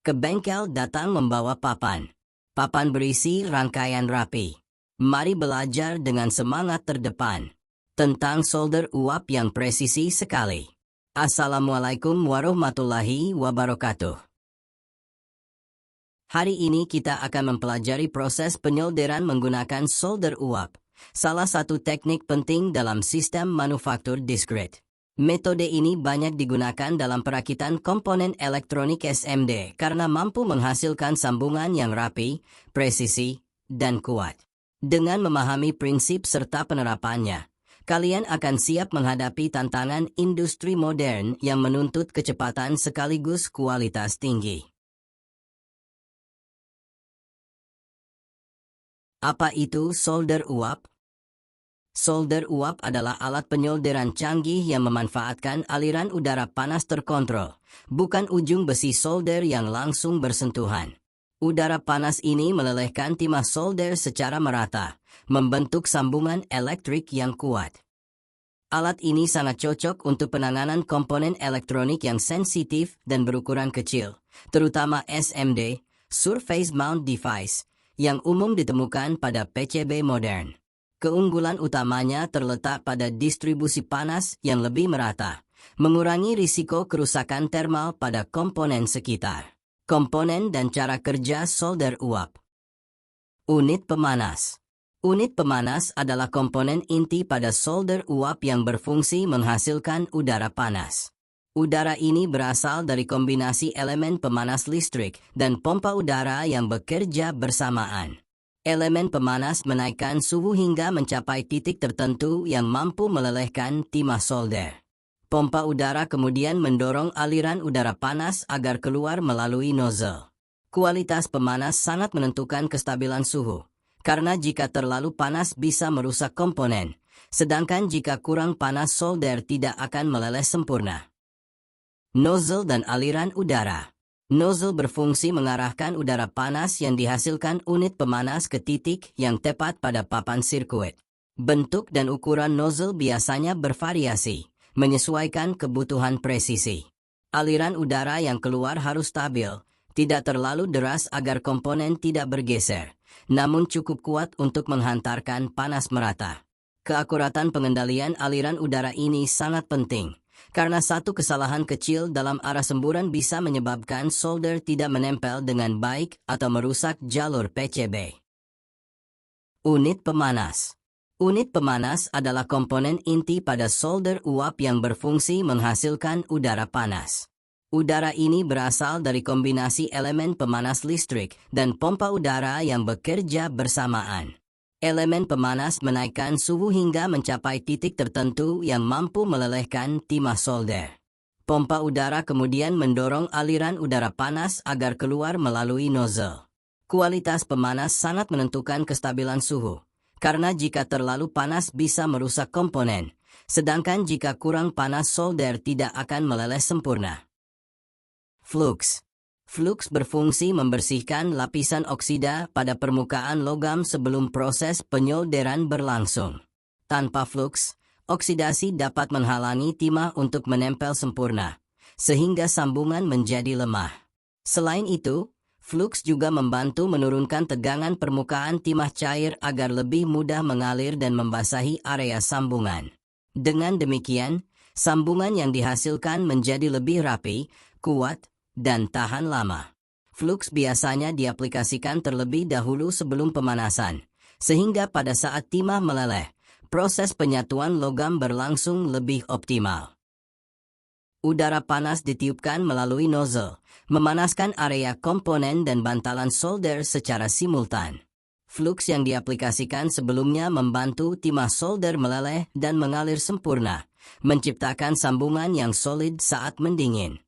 Ke bengkel datang membawa papan. Papan berisi rangkaian rapi. Mari belajar dengan semangat terdepan tentang solder uap yang presisi sekali. Assalamualaikum warahmatullahi wabarakatuh. Hari ini kita akan mempelajari proses penyolderan menggunakan solder uap, salah satu teknik penting dalam sistem manufaktur diskret. Metode ini banyak digunakan dalam perakitan komponen elektronik SMD karena mampu menghasilkan sambungan yang rapi, presisi, dan kuat. Dengan memahami prinsip serta penerapannya, kalian akan siap menghadapi tantangan industri modern yang menuntut kecepatan sekaligus kualitas tinggi. Apa itu solder uap? Solder uap adalah alat penyolderan canggih yang memanfaatkan aliran udara panas terkontrol, bukan ujung besi solder yang langsung bersentuhan. Udara panas ini melelehkan timah solder secara merata, membentuk sambungan elektrik yang kuat. Alat ini sangat cocok untuk penanganan komponen elektronik yang sensitif dan berukuran kecil, terutama SMD, Surface Mount Device, yang umum ditemukan pada PCB modern. Keunggulan utamanya terletak pada distribusi panas yang lebih merata, mengurangi risiko kerusakan termal pada komponen sekitar. Komponen dan cara kerja solder uap. Unit pemanas. Unit pemanas adalah komponen inti pada solder uap yang berfungsi menghasilkan udara panas. Udara ini berasal dari kombinasi elemen pemanas listrik dan pompa udara yang bekerja bersamaan. Elemen pemanas menaikkan suhu hingga mencapai titik tertentu yang mampu melelehkan timah solder. Pompa udara kemudian mendorong aliran udara panas agar keluar melalui nozzle. Kualitas pemanas sangat menentukan kestabilan suhu, karena jika terlalu panas bisa merusak komponen, sedangkan jika kurang panas solder tidak akan meleleh sempurna. Nozzle dan aliran udara. Nozzle berfungsi mengarahkan udara panas yang dihasilkan unit pemanas ke titik yang tepat pada papan sirkuit. Bentuk dan ukuran nozzle biasanya bervariasi, menyesuaikan kebutuhan presisi. Aliran udara yang keluar harus stabil, tidak terlalu deras agar komponen tidak bergeser, namun cukup kuat untuk menghantarkan panas merata. Keakuratan pengendalian aliran udara ini sangat penting, karena satu kesalahan kecil dalam arah semburan bisa menyebabkan solder tidak menempel dengan baik atau merusak jalur PCB. Unit pemanas. Unit pemanas adalah komponen inti pada solder uap yang berfungsi menghasilkan udara panas. Udara ini berasal dari kombinasi elemen pemanas listrik dan pompa udara yang bekerja bersamaan. Elemen pemanas menaikkan suhu hingga mencapai titik tertentu yang mampu melelehkan timah solder. Pompa udara kemudian mendorong aliran udara panas agar keluar melalui nozzle. Kualitas pemanas sangat menentukan kestabilan suhu, karena jika terlalu panas bisa merusak komponen, sedangkan jika kurang panas solder tidak akan meleleh sempurna. Flux. Flux berfungsi membersihkan lapisan oksida pada permukaan logam sebelum proses penyolderan berlangsung. Tanpa flux, oksidasi dapat menghalangi timah untuk menempel sempurna, sehingga sambungan menjadi lemah. Selain itu, flux juga membantu menurunkan tegangan permukaan timah cair agar lebih mudah mengalir dan membasahi area sambungan. Dengan demikian, sambungan yang dihasilkan menjadi lebih rapi, kuat, dan tahan lama. Flux biasanya diaplikasikan terlebih dahulu sebelum pemanasan, sehingga pada saat timah meleleh, proses penyatuan logam berlangsung lebih optimal. Udara panas ditiupkan melalui nozzle, memanaskan area komponen dan bantalan solder secara simultan. Flux yang diaplikasikan sebelumnya membantu timah solder meleleh dan mengalir sempurna, menciptakan sambungan yang solid saat mendingin.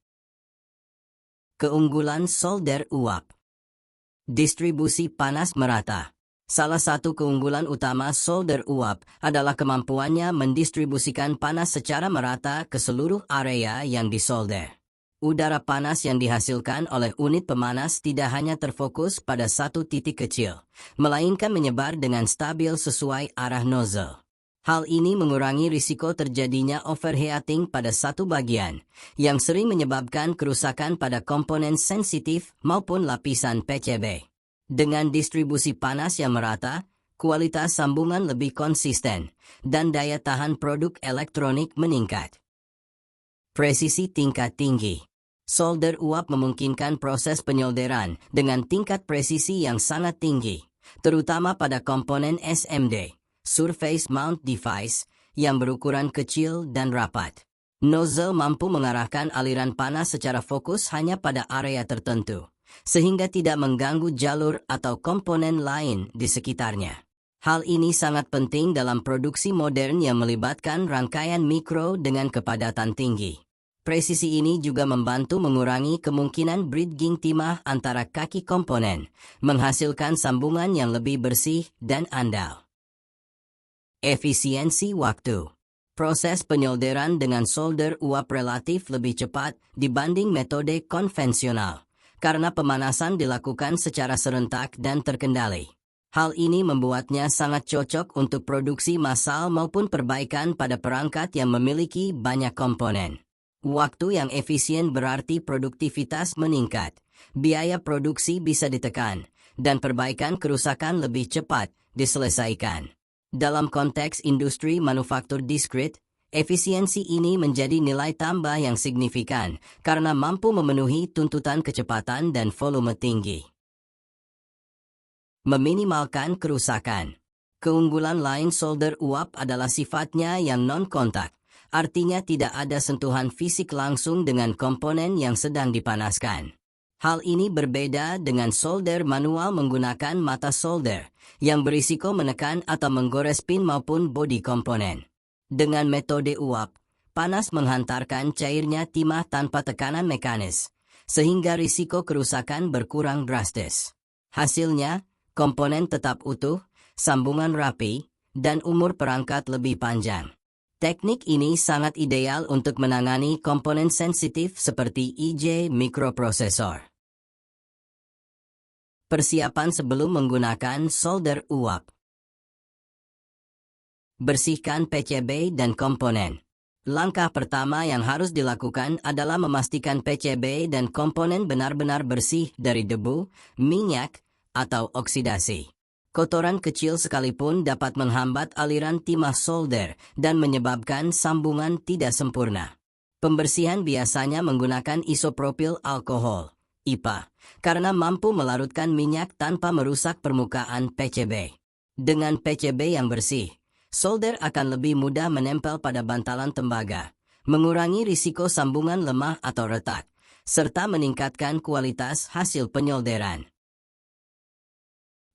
Keunggulan solder uap. Distribusi panas merata. Salah satu keunggulan utama solder uap adalah kemampuannya mendistribusikan panas secara merata ke seluruh area yang disolder. Udara panas yang dihasilkan oleh unit pemanas tidak hanya terfokus pada satu titik kecil, melainkan menyebar dengan stabil sesuai arah nozzle. Hal ini mengurangi risiko terjadinya overheating pada satu bagian, yang sering menyebabkan kerusakan pada komponen sensitif maupun lapisan PCB. Dengan distribusi panas yang merata, kualitas sambungan lebih konsisten, dan daya tahan produk elektronik meningkat. Presisi tingkat tinggi. Solder uap memungkinkan proses penyolderan dengan tingkat presisi yang sangat tinggi, terutama pada komponen SMD. Surface Mount Device, yang berukuran kecil dan rapat. Nozzle mampu mengarahkan aliran panas secara fokus hanya pada area tertentu, sehingga tidak mengganggu jalur atau komponen lain di sekitarnya. Hal ini sangat penting dalam produksi modern yang melibatkan rangkaian mikro dengan kepadatan tinggi. Presisi ini juga membantu mengurangi kemungkinan bridging timah antara kaki komponen, menghasilkan sambungan yang lebih bersih dan andal. Efisiensi waktu. Proses penyolderan dengan solder uap relatif lebih cepat dibanding metode konvensional, karena pemanasan dilakukan secara serentak dan terkendali. Hal ini membuatnya sangat cocok untuk produksi massal maupun perbaikan pada perangkat yang memiliki banyak komponen. Waktu yang efisien berarti produktivitas meningkat, biaya produksi bisa ditekan, dan perbaikan kerusakan lebih cepat diselesaikan. Dalam konteks industri manufaktur diskrit, efisiensi ini menjadi nilai tambah yang signifikan karena mampu memenuhi tuntutan kecepatan dan volume tinggi. Meminimalkan kerusakan. Keunggulan lain solder uap adalah sifatnya yang non-kontak, artinya tidak ada sentuhan fisik langsung dengan komponen yang sedang dipanaskan. Hal ini berbeda dengan solder manual menggunakan mata solder, yang berisiko menekan atau menggores pin maupun bodi komponen. Dengan metode uap, panas menghantarkan cairnya timah tanpa tekanan mekanis, sehingga risiko kerusakan berkurang drastis. Hasilnya, komponen tetap utuh, sambungan rapi, dan umur perangkat lebih panjang. Teknik ini sangat ideal untuk menangani komponen sensitif seperti IJ mikroprosesor. Persiapan sebelum menggunakan solder uap. Bersihkan PCB dan komponen. Langkah pertama yang harus dilakukan adalah memastikan PCB dan komponen benar-benar bersih dari debu, minyak, atau oksidasi. Kotoran kecil sekalipun dapat menghambat aliran timah solder dan menyebabkan sambungan tidak sempurna. Pembersihan biasanya menggunakan isopropil alkohol, IPA, karena mampu melarutkan minyak tanpa merusak permukaan PCB. Dengan PCB yang bersih, solder akan lebih mudah menempel pada bantalan tembaga, mengurangi risiko sambungan lemah atau retak, serta meningkatkan kualitas hasil penyolderan.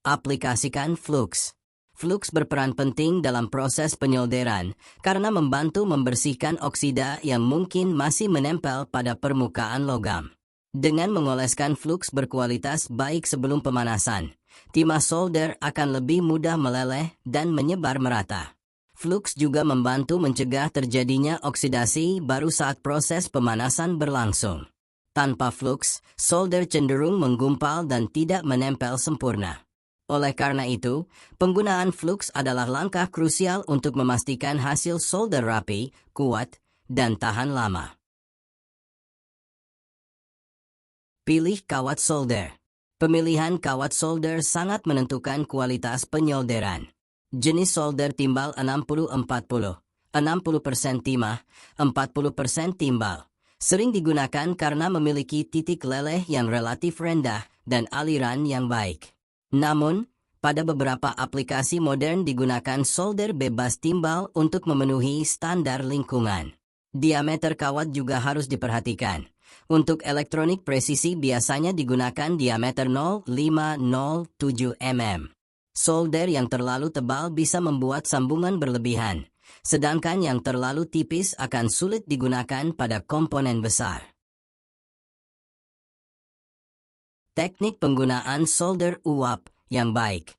Aplikasikan flux. Flux berperan penting dalam proses penyolderan karena membantu membersihkan oksida yang mungkin masih menempel pada permukaan logam. Dengan mengoleskan flux berkualitas baik sebelum pemanasan, timah solder akan lebih mudah meleleh dan menyebar merata. Flux juga membantu mencegah terjadinya oksidasi baru saat proses pemanasan berlangsung. Tanpa flux, solder cenderung menggumpal dan tidak menempel sempurna. Oleh karena itu, penggunaan flux adalah langkah krusial untuk memastikan hasil solder rapi, kuat, dan tahan lama. Pilih kawat solder. Pemilihan kawat solder sangat menentukan kualitas penyolderan. Jenis solder timbal 60-40, 60% timah, 40% timbal. Sering digunakan karena memiliki titik leleh yang relatif rendah dan aliran yang baik. Namun, pada beberapa aplikasi modern digunakan solder bebas timbal untuk memenuhi standar lingkungan. Diameter kawat juga harus diperhatikan. Untuk elektronik presisi biasanya digunakan diameter 0,507 mm. Solder yang terlalu tebal bisa membuat sambungan berlebihan, sedangkan yang terlalu tipis akan sulit digunakan pada komponen besar. Teknik penggunaan solder uap yang baik.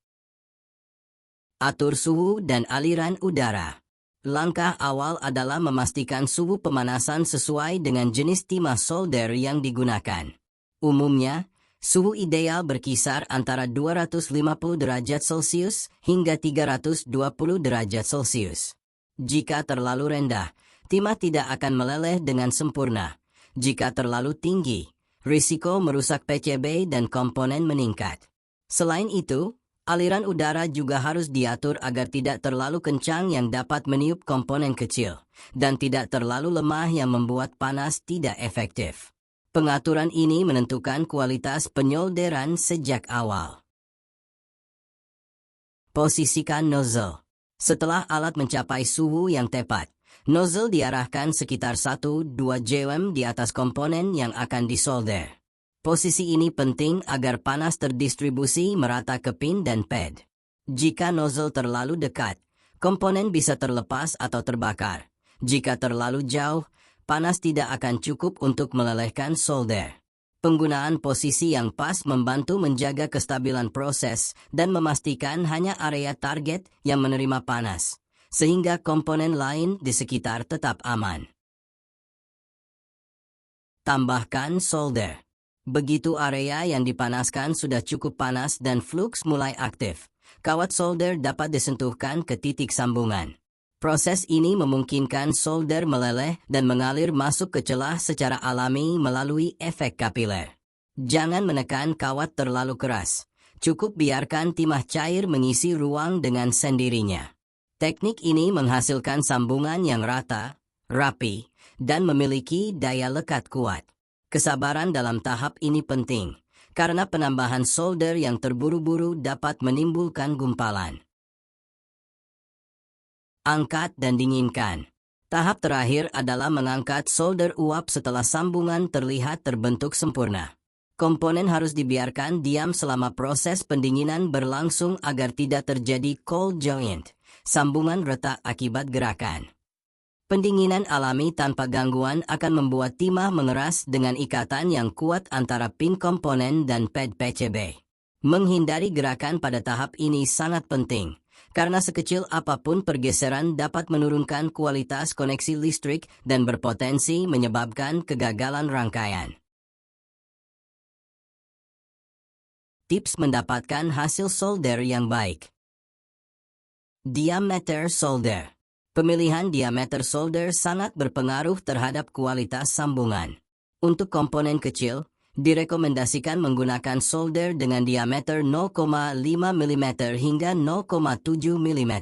Atur suhu dan aliran udara. Langkah awal adalah memastikan suhu pemanasan sesuai dengan jenis timah solder yang digunakan. Umumnya, suhu ideal berkisar antara 250 derajat Celcius hingga 320 derajat Celcius. Jika terlalu rendah, timah tidak akan meleleh dengan sempurna. Jika terlalu tinggi, risiko merusak PCB dan komponen meningkat. Selain itu, aliran udara juga harus diatur agar tidak terlalu kencang yang dapat meniup komponen kecil, dan tidak terlalu lemah yang membuat panas tidak efektif. Pengaturan ini menentukan kualitas penyolderan sejak awal. Posisikan nozzle. Setelah alat mencapai suhu yang tepat, nozzle diarahkan sekitar 1-2 jam di atas komponen yang akan disolder. Posisi ini penting agar panas terdistribusi merata ke pin dan pad. Jika nozzle terlalu dekat, komponen bisa terlepas atau terbakar. Jika terlalu jauh, panas tidak akan cukup untuk melelehkan solder. Penggunaan posisi yang pas membantu menjaga kestabilan proses dan memastikan hanya area target yang menerima panas, sehingga komponen lain di sekitar tetap aman. Tambahkan solder. Begitu area yang dipanaskan sudah cukup panas dan flux mulai aktif, kawat solder dapat disentuhkan ke titik sambungan. Proses ini memungkinkan solder meleleh dan mengalir masuk ke celah secara alami melalui efek kapiler. Jangan menekan kawat terlalu keras. Cukup biarkan timah cair mengisi ruang dengan sendirinya. Teknik ini menghasilkan sambungan yang rata, rapi, dan memiliki daya lekat kuat. Kesabaran dalam tahap ini penting, karena penambahan solder yang terburu-buru dapat menimbulkan gumpalan. Angkat dan dinginkan. Tahap terakhir adalah mengangkat solder uap setelah sambungan terlihat terbentuk sempurna. Komponen harus dibiarkan diam selama proses pendinginan berlangsung agar tidak terjadi cold joint, sambungan retak akibat gerakan. Pendinginan alami tanpa gangguan akan membuat timah mengeras dengan ikatan yang kuat antara pin komponen dan pad PCB. Menghindari gerakan pada tahap ini sangat penting, karena sekecil apapun pergeseran dapat menurunkan kualitas koneksi listrik dan berpotensi menyebabkan kegagalan rangkaian. Tips mendapatkan hasil solder yang baik. Diameter solder. Pemilihan diameter solder sangat berpengaruh terhadap kualitas sambungan. Untuk komponen kecil, direkomendasikan menggunakan solder dengan diameter 0,5 mm hingga 0,7 mm.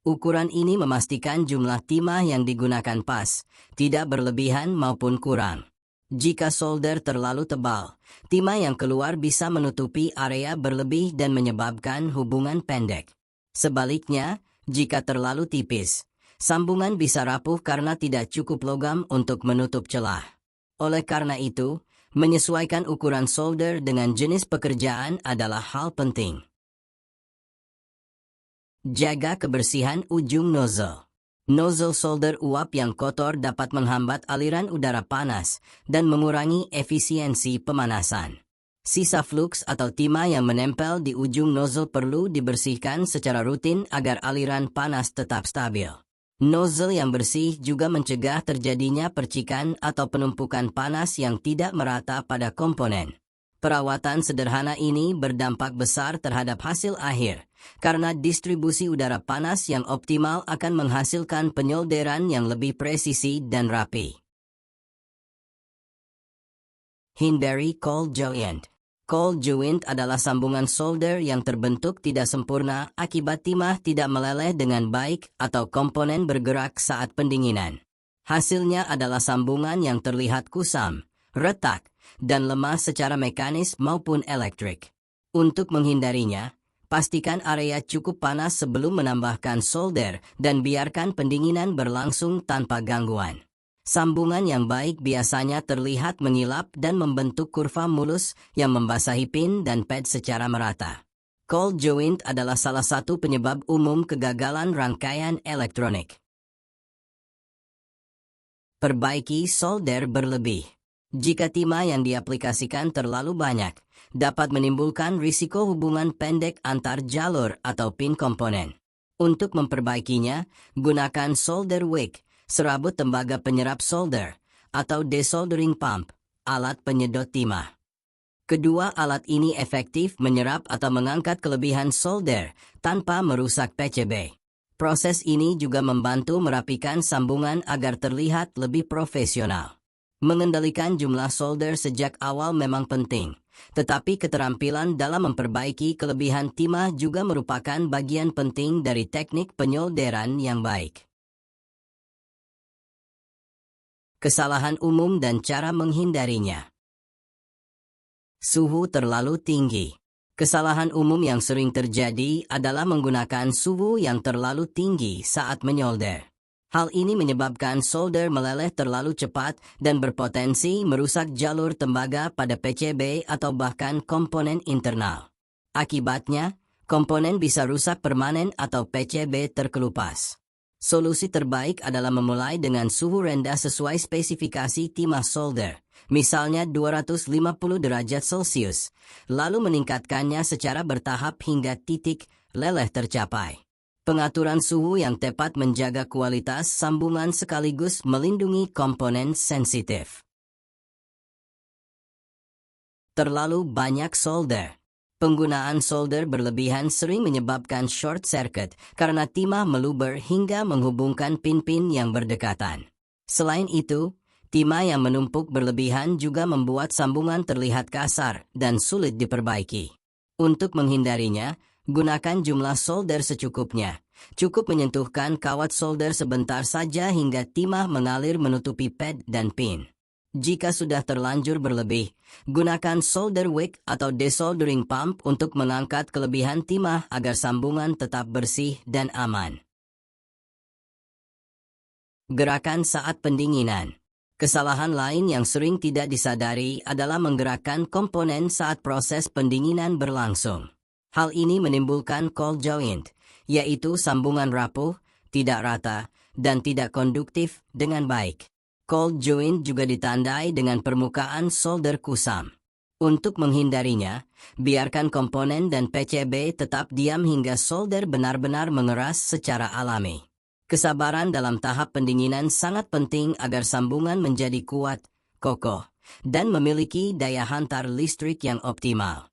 Ukuran ini memastikan jumlah timah yang digunakan pas, tidak berlebihan maupun kurang. Jika solder terlalu tebal, timah yang keluar bisa menutupi area berlebih dan menyebabkan hubungan pendek. Sebaliknya, jika terlalu tipis, sambungan bisa rapuh karena tidak cukup logam untuk menutup celah. Oleh karena itu, menyesuaikan ukuran solder dengan jenis pekerjaan adalah hal penting. Jaga kebersihan ujung nozzle. Nozzle solder uap yang kotor dapat menghambat aliran udara panas dan mengurangi efisiensi pemanasan. Sisa flux atau timah yang menempel di ujung nozzle perlu dibersihkan secara rutin agar aliran panas tetap stabil. Nozzle yang bersih juga mencegah terjadinya percikan atau penumpukan panas yang tidak merata pada komponen. Perawatan sederhana ini berdampak besar terhadap hasil akhir, karena distribusi udara panas yang optimal akan menghasilkan penyolderan yang lebih presisi dan rapi. Hindari cold joint. Cold joint adalah sambungan solder yang terbentuk tidak sempurna akibat timah tidak meleleh dengan baik atau komponen bergerak saat pendinginan. Hasilnya adalah sambungan yang terlihat kusam, retak, dan lemah secara mekanis maupun elektrik. Untuk menghindarinya, pastikan area cukup panas sebelum menambahkan solder dan biarkan pendinginan berlangsung tanpa gangguan. Sambungan yang baik biasanya terlihat mengilap dan membentuk kurva mulus yang membasahi pin dan pad secara merata. Cold joint adalah salah satu penyebab umum kegagalan rangkaian elektronik. Perbaiki solder berlebih. Jika timah yang diaplikasikan terlalu banyak, dapat menimbulkan risiko hubungan pendek antar jalur atau pin komponen. Untuk memperbaikinya, gunakan solder wick, serabut tembaga penyerap solder, atau desoldering pump, alat penyedot timah. Kedua alat ini efektif menyerap atau mengangkat kelebihan solder tanpa merusak PCB. Proses ini juga membantu merapikan sambungan agar terlihat lebih profesional. Mengendalikan jumlah solder sejak awal memang penting, tetapi keterampilan dalam memperbaiki kelebihan timah juga merupakan bagian penting dari teknik penyolderan yang baik. Kesalahan umum dan cara menghindarinya. Suhu terlalu tinggi. Kesalahan umum yang sering terjadi adalah menggunakan suhu yang terlalu tinggi saat menyolder. Hal ini menyebabkan solder meleleh terlalu cepat dan berpotensi merusak jalur tembaga pada PCB atau bahkan komponen internal. Akibatnya, komponen bisa rusak permanen atau PCB terkelupas. Solusi terbaik adalah memulai dengan suhu rendah sesuai spesifikasi timah solder, misalnya 250 derajat Celcius, lalu meningkatkannya secara bertahap hingga titik leleh tercapai. Pengaturan suhu yang tepat menjaga kualitas sambungan sekaligus melindungi komponen sensitif. Terlalu banyak solder. Penggunaan solder berlebihan sering menyebabkan short circuit karena timah meluber hingga menghubungkan pin-pin yang berdekatan. Selain itu, timah yang menumpuk berlebihan juga membuat sambungan terlihat kasar dan sulit diperbaiki. Untuk menghindarinya, gunakan jumlah solder secukupnya. Cukup menyentuhkan kawat solder sebentar saja hingga timah mengalir menutupi pad dan pin. Jika sudah terlanjur berlebih, gunakan solder wick atau desoldering pump untuk mengangkat kelebihan timah agar sambungan tetap bersih dan aman. Gerakan saat pendinginan. Kesalahan lain yang sering tidak disadari adalah menggerakkan komponen saat proses pendinginan berlangsung. Hal ini menimbulkan cold joint, yaitu sambungan rapuh, tidak rata, dan tidak konduktif dengan baik. Cold joint juga ditandai dengan permukaan solder kusam. Untuk menghindarinya, biarkan komponen dan PCB tetap diam hingga solder benar-benar mengeras secara alami. Kesabaran dalam tahap pendinginan sangat penting agar sambungan menjadi kuat, kokoh, dan memiliki daya hantar listrik yang optimal.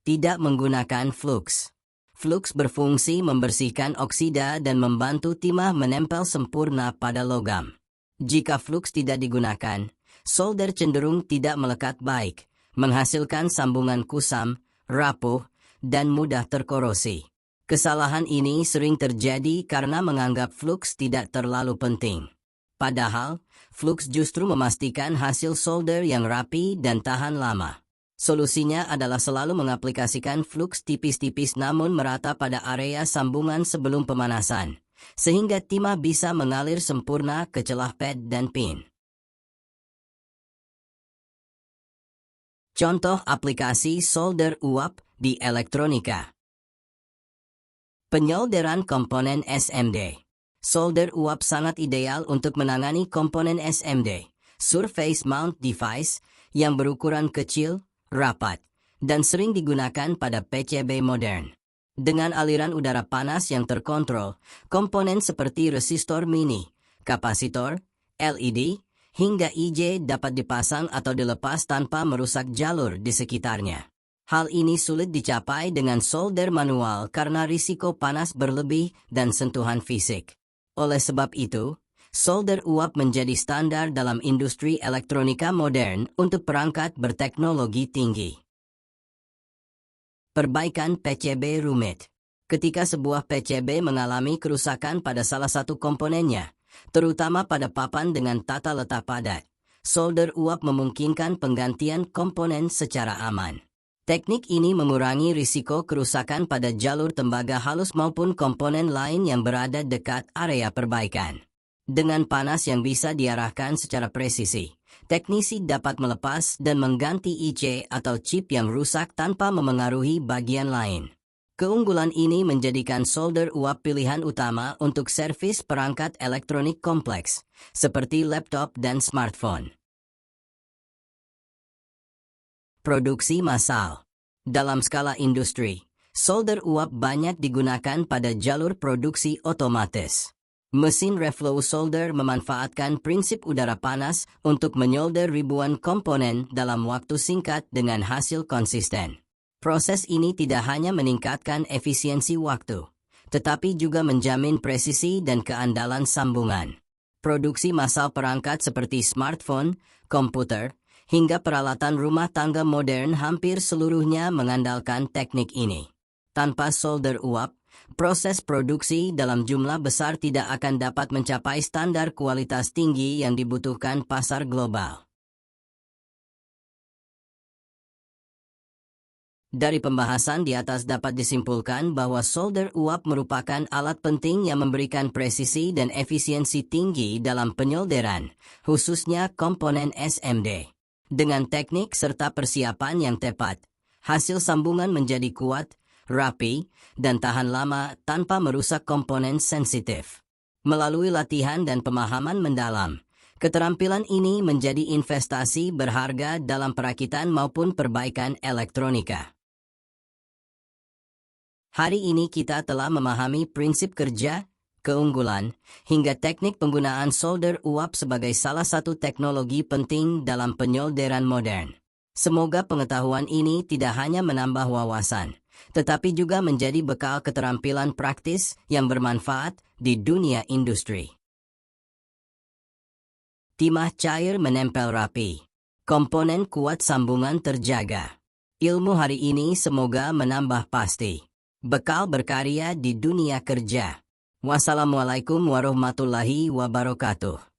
Tidak menggunakan flux. Flux berfungsi membersihkan oksida dan membantu timah menempel sempurna pada logam. Jika flux tidak digunakan, solder cenderung tidak melekat baik, menghasilkan sambungan kusam, rapuh, dan mudah terkorosi. Kesalahan ini sering terjadi karena menganggap flux tidak terlalu penting. Padahal, flux justru memastikan hasil solder yang rapi dan tahan lama. Solusinya adalah selalu mengaplikasikan flux tipis-tipis namun merata pada area sambungan sebelum pemanasan, sehingga timah bisa mengalir sempurna ke celah pad dan pin. Contoh aplikasi solder uap di elektronika. Penyolderan komponen SMD. Solder uap sangat ideal untuk menangani komponen SMD, Surface Mount Device, yang berukuran kecil, rapat, dan sering digunakan pada PCB modern. Dengan aliran udara panas yang terkontrol, komponen seperti resistor mini, kapasitor, LED, hingga IJ dapat dipasang atau dilepas tanpa merusak jalur di sekitarnya. Hal ini sulit dicapai dengan solder manual karena risiko panas berlebih dan sentuhan fisik. Oleh sebab itu, solder uap menjadi standar dalam industri elektronika modern untuk perangkat berteknologi tinggi. Perbaikan PCB rumit. Ketika sebuah PCB mengalami kerusakan pada salah satu komponennya, terutama pada papan dengan tata letak padat, solder uap memungkinkan penggantian komponen secara aman. Teknik ini mengurangi risiko kerusakan pada jalur tembaga halus maupun komponen lain yang berada dekat area perbaikan. Dengan panas yang bisa diarahkan secara presisi, teknisi dapat melepas dan mengganti IC atau chip yang rusak tanpa memengaruhi bagian lain. Keunggulan ini menjadikan solder uap pilihan utama untuk servis perangkat elektronik kompleks, seperti laptop dan smartphone. Produksi massal. Dalam skala industri, solder uap banyak digunakan pada jalur produksi otomatis. Mesin reflow solder memanfaatkan prinsip udara panas untuk menyolder ribuan komponen dalam waktu singkat dengan hasil konsisten. Proses ini tidak hanya meningkatkan efisiensi waktu, tetapi juga menjamin presisi dan keandalan sambungan. Produksi massal perangkat seperti smartphone, komputer, hingga peralatan rumah tangga modern hampir seluruhnya mengandalkan teknik ini. Tanpa solder uap, proses produksi dalam jumlah besar tidak akan dapat mencapai standar kualitas tinggi yang dibutuhkan pasar global. Dari pembahasan di atas dapat disimpulkan bahwa solder uap merupakan alat penting yang memberikan presisi dan efisiensi tinggi dalam penyolderan, khususnya komponen SMD. Dengan teknik serta persiapan yang tepat, hasil sambungan menjadi kuat, rapi, dan tahan lama tanpa merusak komponen sensitif. Melalui latihan dan pemahaman mendalam, keterampilan ini menjadi investasi berharga dalam perakitan maupun perbaikan elektronika. Hari ini kita telah memahami prinsip kerja, keunggulan, hingga teknik penggunaan solder uap sebagai salah satu teknologi penting dalam penyolderan modern. Semoga pengetahuan ini tidak hanya menambah wawasan, tetapi juga menjadi bekal keterampilan praktis yang bermanfaat di dunia industri. Timah cair menempel rapi. Komponen kuat sambungan terjaga. Ilmu hari ini semoga menambah pasti. Bekal berkarya di dunia kerja. Wassalamualaikum warahmatullahi wabarakatuh.